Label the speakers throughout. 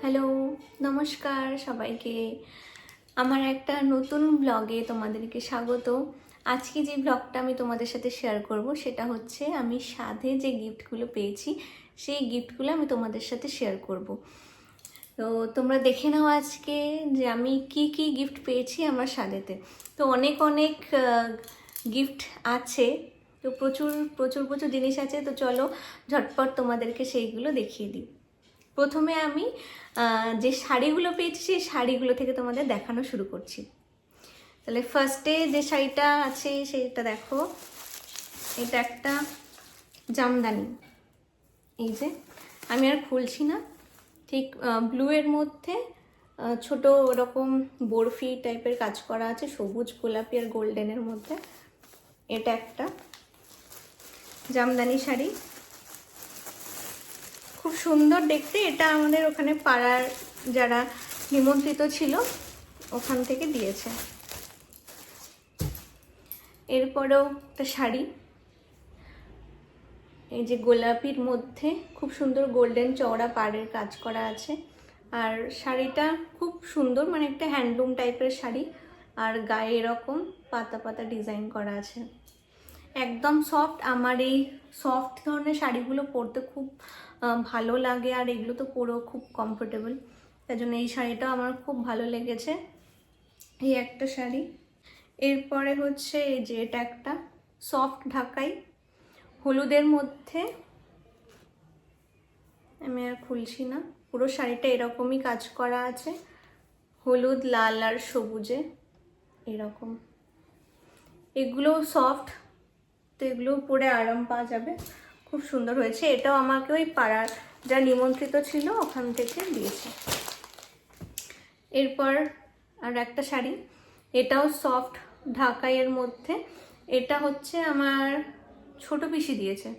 Speaker 1: Hello, নমস্কার সবাইকে। আমার একটা নতুন ব্লগে তোমাদেরকে স্বাগত। আজকে যে ব্লগটা আমি তোমাদের সাথে শেয়ার করব সেটা হচ্ছে আমি সাধে যে গিফটগুলো পেয়েছি সেই গিফটগুলো আমি তোমাদের সাথে শেয়ার করব। তো তোমরা দেখে নাও আজকে যে আমি কি কি গিফট পেয়েছি আমার সাধেতে। তো অনেক অনেক গিফট আছে, তো প্রচুর প্রচুর প্রচুর জিনিস আছে। তো চলো ঝটপট তোমাদেরকে সেইগুলো দেখিয়ে দিই। প্রথমে আমি যে শাড়িগুলো পেয়েছি সেই শাড়িগুলো থেকে তোমাদের দেখানো শুরু করছি। তাহলে ফার্স্টে যে শাড়িটা আছে সেইটা দেখো, এটা একটা জামদানি। এই যে আমি আর খুলছি না, ঠিক ব্লু এর মধ্যে ছোট ওরকম বরফি টাইপের কাজ করা আছে, সবুজ গোলাপি আর গোল্ডেনের মধ্যে। এটা একটা জামদানি শাড়ি, খুব সুন্দর দেখতে। এটা আমাদের ওখানে পাড়ার যারা নিমন্ত্রিত ছিল ওখান থেকে দিয়েছে। এরপরেও একটা শাড়ি, এই যে গোলাপির মধ্যে খুব সুন্দর গোল্ডেন চওড়া পাড়ের কাজ করা আছে। আর শাড়িটা খুব সুন্দর, মানে একটা হ্যান্ডলুম টাইপের শাড়ি, আর গায়ে এরকম পাতা পাতা ডিজাইন করা আছে। একদম সফট। আমার এই সফট ধরনের শাড়িগুলো পরতে খুব ভালো লাগে, আর এগুলো তো পরেও খুব কমফোর্টেবল। তাই জন্য এই শাড়িটাও আমার খুব ভালো লেগেছে। এই একটা শাড়ি। এরপরে হচ্ছে এই যে এটা একটা সফট ঢাকাই, হলুদের মধ্যে। আমি আর খুলছি না, পুরো শাড়িটা এরকমই কাজ করা আছে, হলুদ লাল আর সবুজে এরকম। এগুলো সফট, তো এগুলো পরে আরাম পাওয়া যাবে, খুব সুন্দর হয়েছে। এটাও আমাকে ওই পাড়ার যা নিমন্ত্রিত ছিল ওখান থেকে দিয়েছে। এরপর আর একটা শাড়ি, এটাও সফট ঢাকাইয়ের মধ্যে। এটা হচ্ছে আমার ছোট পিসি দিয়েছে,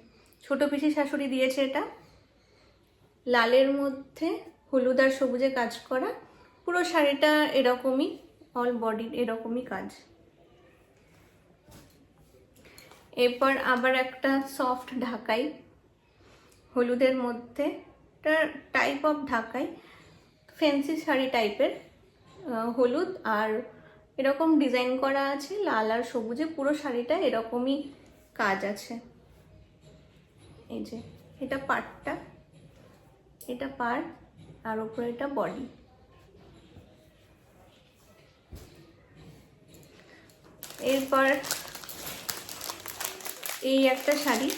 Speaker 1: ছোট পিসি শাশুড়ি দিয়েছে। এটা লালের মধ্যে হলুদ আর সবুজে কাজ করা, পুরো শাড়িটা এরকমই, অল বডি এরকমই কাজ। এরপর আবার একটা সফট ঢাকাই, হলুদের মধ্যে। এটা টাইপ অফ ঢাকাই, ফ্যান্সি শাড়ি টাইপের, হলুদ আর এরকম ডিজাইন করা আছে লাল আর সবুজে, পুরো শাড়িটা এরকমই কাজ আছে। এই যে এটা পাড়টা, এটা পাড়, আর উপরে এটা বডি। এরপর এই একটা শাড়ি,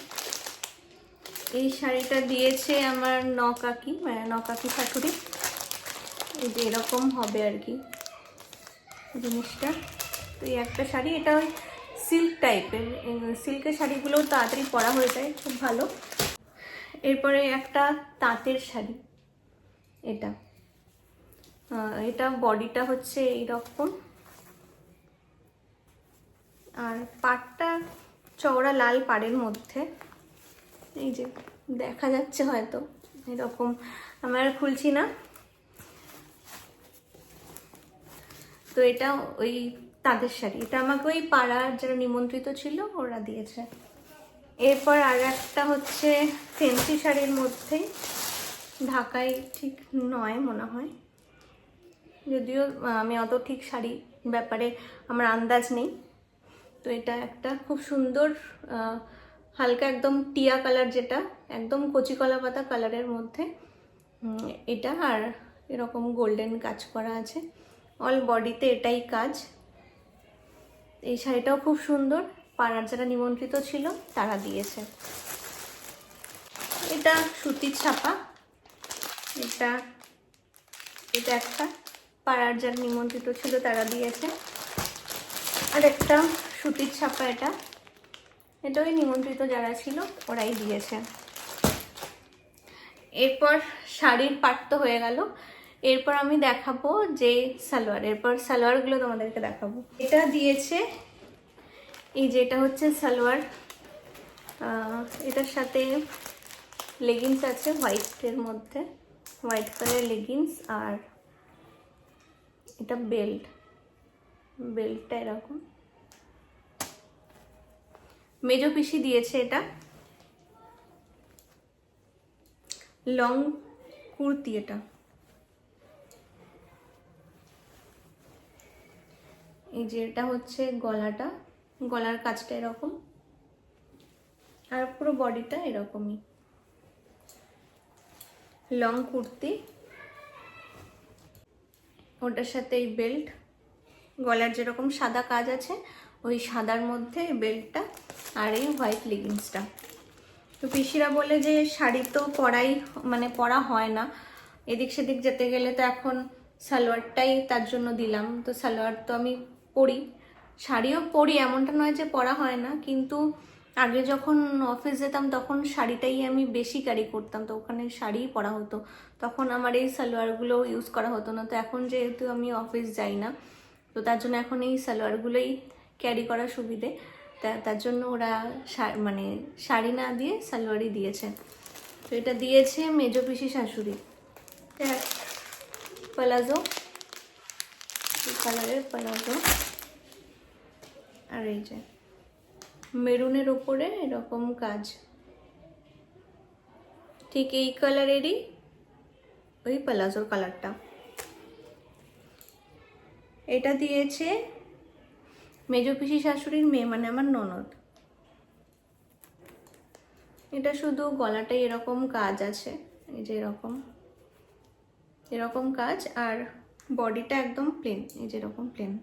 Speaker 1: এই শাড়িটা দিয়েছে আমার নকাকি, মানে নকাকি শাশুড়ি। এই যে এরকম হবে আর কি জিনিসটা। তো এই একটা শাড়ি, এটা ওই সিল্ক টাইপের, সিল্কের শাড়িগুলো তাড়াতাড়ি পরা হয়ে যায়, খুব ভালো। এরপরে একটা তাঁতের শাড়ি, এটা এটা বডিটা হচ্ছে এইরকম, আর পাড়টা চওড়া লাল পাড়ের মধ্যে। এই যে দেখা যাচ্ছে হয়তো এরকম, আমি আর খুলছি না। তো এটা ওই তাঁতের শাড়ি, এটা আমাকে ওই পাড়ার যারা নিমন্ত্রিত ছিল ওরা দিয়েছে। এরপর আর একটা হচ্ছে ফ্যান্সি শাড়ির মধ্যেই, ঢাকাই ঠিক নয় মনে হয়, যদিও আমি অত ঠিক শাড়ি ব্যাপারে আমার আন্দাজ নেই। তো এটা একটা খুব সুন্দর হালকা একদম টিয়া কালার, যেটা একদম কচি কলা পাতা কালারের মধ্যে এটা, আর এরকম গোল্ডেন কাজ করা আছে, অল বডিতে এটাই কাজ। এই শাড়িটাও খুব সুন্দর, পাড়ার যারা নিমন্ত্রিত ছিল তারা দিয়েছে। এটা সুতির ছাপা, এটা এটা একটা পাড়ার যারা নিমন্ত্রিত ছিল তারা দিয়েছে। আর একটা সুতির ছাপা, এটা এটা ওই নিমন্ত্রিত যারা ছিল ওরাই দিয়েছে। এরপর শাড়ির পাট তো হয়ে গেল। এরপর আমি দেখাবো যে সালোয়ার, এরপর সালোয়ারগুলো তোমাদেরকে দেখাবো। এটা দিয়েছে, এই যে এটা হচ্ছে সালোয়ার, এটার সাথে লেগিংস আছে হোয়াইটের মধ্যে, হোয়াইট কালার লেগিংস। আর এটা বেল্ট, বেল্টটা এরকম মেজো পিসি দিয়েছে। এটা লং কুর্তি, এটা এই যে এটা হচ্ছে গলাটা, গলার কাজটা এরকম, আর পুরো বডিটা এরকমই। লং কুর্তি, ওটার সাথে এই বেল্ট, গলার যেরকম সাদা কাজ আছে ওই সাদার মধ্যে বেল্টটা, আর এই হোয়াইট লেগিংসটা। তো পিসিরা বলে যে শাড়ি তো পরা হয় না, এদিক সেদিক যেতে গেলে, তো এখন সালোয়ারটাই তার জন্য দিলাম। তো সালোয়ার তো আমি পরি, শাড়িও পরি, এমনটা নয় যে পরা হয় না, কিন্তু আগে যখন অফিস যেতাম তখন শাড়িটাই আমি বেশি ক্যারি করতাম, তো ওখানে শাড়িই পরা হতো, তখন আমার এই সালোয়ারগুলো ইউজ করা হতো না। তো এখন যেহেতু আমি অফিস যাই না, তো তার জন্য এখন এই সালোয়ারগুলোই ক্যারি করা সুবিধে, তার জন্য ওরা শাড়ি না দিয়ে সালোয়ারই দিয়েছে। তো এটা দিয়েছে মেজো পিসি শাশুড়ি, প্লাজো, কালারের প্লাজো, আর এই যে মেরুনের ওপরে এরকম কাজ, ঠিক এই কালারেরই ওই প্লাজোর কালারটা। এটা দিয়েছে মেজো পিসি শাশুড়ির মেয়ে, মানে আমার ননদ। এটা শুধু গলাটাই এরকম কাজ আছে, এই যে এরকম এরকম কাজ, আর বডিটা একদম প্লেন, এই যে এরকম প্লেন।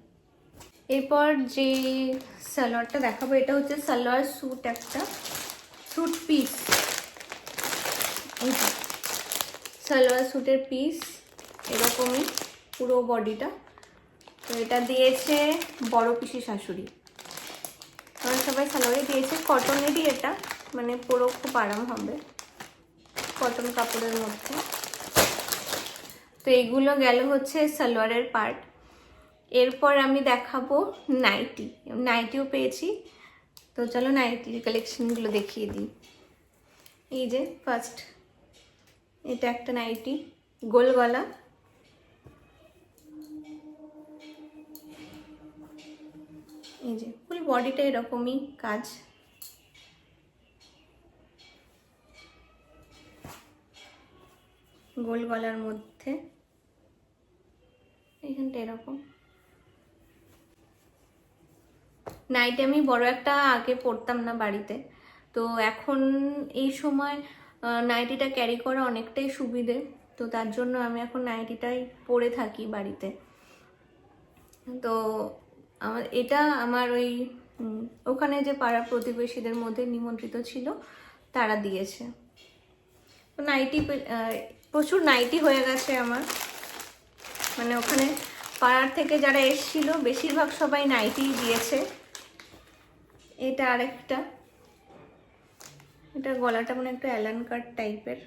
Speaker 1: এরপর যে সালোয়ারটা দেখাবো, এটা হচ্ছে সালোয়ার স্যুট, একটা স্যুট পিস, এই যে সালোয়ার স্যুটের পিস এরকমই পুরো বডিটা। তো এটা দিয়েছে বড় পিসি শাশুড়ি, আমরা সবাই সালোয়ারই দিয়েছে, কটনেরই এটা, মানে পুরো খুব আরাম হবে, কটন কাপড়ের মধ্যে। তো এগুলো গেল হচ্ছে সালোয়ারের পার্ট। এরপর আমি দেখাবো নাইটি, নাইটিও পেয়েছি, তো চলো নাইটির কালেকশনগুলো দেখিয়ে দিই। এই যে ফার্স্ট এটা একটা নাইটি, গোল গলা, এই যে ফুল বডিটা এরকমই কাজ, গোল গলার মধ্যে এইখানটা এরকম। নাইটি আমি বড় একটা আগে পরতাম না বাড়িতে, তো এখন এই সময় নাইটিটা ক্যারি করা অনেকটাই সুবিধে, তো তার জন্য আমি এখন নাইটিটাই পরে থাকি বাড়িতে। তো এটা আমার ওই ওখানে যে পাড়া প্রতিবেশীদের মধ্যে নিমন্ত্রিত ছিল তারা দিয়েছে। তো নাইটি প্রচুর নাইটি হয়ে গেছে আমার, মানে ওখানে পাড়ার থেকে যারা এসেছিল বেশিরভাগ সবাই নাইটি দিয়েছে। এটা আরেকটা, এটা গলাটা মানে একটু অ্যালান কাট টাইপের,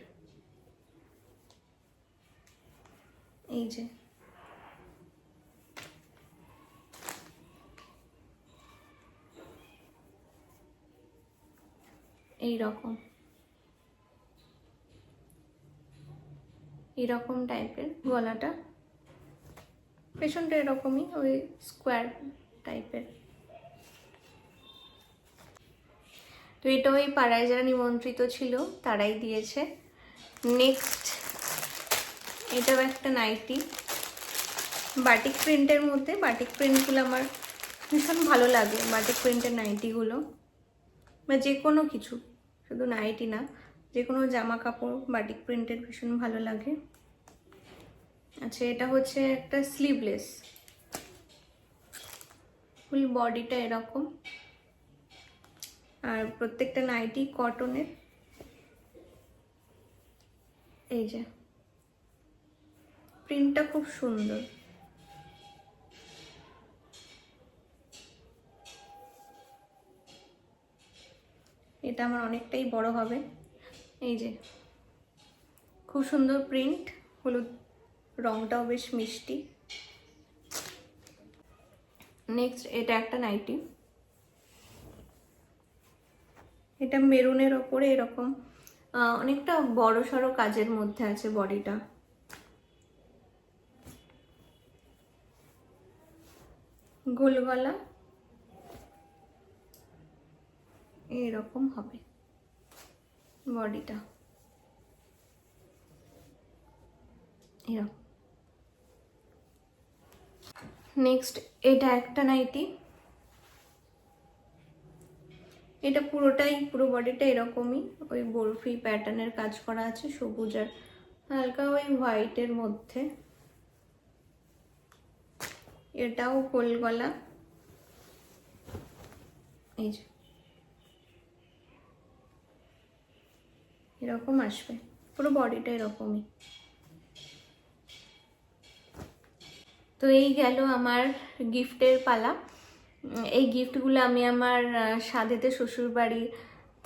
Speaker 1: এই যে এইরকম এরকম টাইপের গলাটা, পেছনটা এরকমই ওই স্কোয়ার টাইপের। তো এটা ওই পাড়ায় যারা নিমন্ত্রিত ছিল তারাই দিয়েছে। নেক্সট এটাও একটা নাইটি, বাটিক প্রিন্টের মধ্যে, বাটিক প্রিন্টগুলো আমার ভীষণ ভালো লাগে, বাটিক প্রিন্টের নাইটিগুলো, বা যে কোনো কিছু, শুধু নাইটি না, যে কোনো জামা কাপড় বাটিক প্রিন্টের ভীষণ ভালো লাগে। আচ্ছা, এটা হচ্ছে একটা স্লিভলেস, ফুল বডিটা এরকম, আর প্রত্যেকটা নাইটি কটনের, এই যে প্রিন্টটা খুব সুন্দর। এটা আমার অনেকটাই বড় হবে, এই যে খুব সুন্দর প্রিন্ট, হলুদ রংটাও বেশ মিষ্টি। নেক্সট এটা একটা নাইটি, এটা মেরুনের ওপরে এরকম অনেকটা বড় সড়ো কাজের মধ্যে আছে বডিটা, গোল গলা এরকম হবে বডিটা, এরকম। নেক্সট এটা একটা নাইটি, এটা পুরোটাই পুরো বডিটা এরকমই ওই বরফি প্যাটার্নের কাজ করা আছে, সবুজ আর হালকা ওই হোয়াইটের মধ্যে। এটাও গোল গলা, এই যে এরকম আসবে, পুরো বডিটা এরকমই। তো এই গেল আমার গিফটের পালা। এই গিফটগুলো আমি আমার সাধেতে শ্বশুর বাড়ি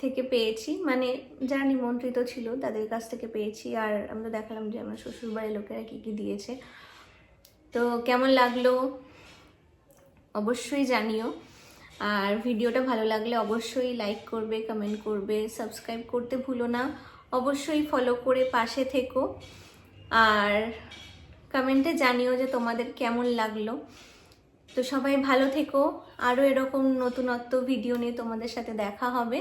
Speaker 1: থেকে পেয়েছি, মানে যারা নিমন্ত্রিত ছিল তাদের কাছ থেকে পেয়েছি। আর আমরা দেখালাম যে আমার শ্বশুর বাড়ির লোকেরা কী কী দিয়েছে। তো কেমন লাগলো অবশ্যই জানিও, আর ভিডিওটা ভালো লাগলে অবশ্যই লাইক করবে, কমেন্ট করবে, সাবস্ক্রাইব করতে ভুলো না, অবশ্যই ফলো করে পাশে থেকো। আর কমেন্টে জানিও যে তোমাদের কেমন লাগলো। তো সবাই ভালো থেকো, আরও এরকম নতুনত্ব ভিডিও নিয়ে তোমাদের সাথে দেখা হবে।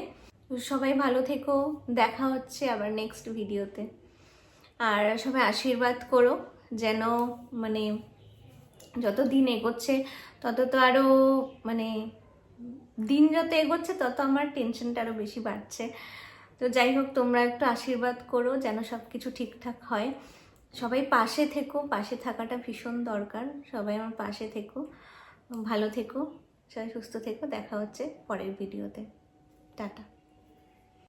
Speaker 1: তো সবাই ভালো থেকো, দেখা হচ্ছে আবার নেক্সট ভিডিওতে। আর সবাই আশীর্বাদ করো যেন মানে যত দিন এগোচ্ছে তত তো আরও মানে দিন যত এগোচ্ছে তত আমার টেনশনটা আরও বেশি বাড়ছে। তো যাই হোক, তোমরা একটু আশীর্বাদ করো যেন সব কিছু ঠিকঠাক হয়। সবাই পাশে থেকো, পাশে থাকাটা ভীষণ দরকার। সবাই আমার পাশে থেকো, ভালো থেকো, সবাই সুস্থ থেকো। দেখা হচ্ছে পরের ভিডিওতে। টাটা।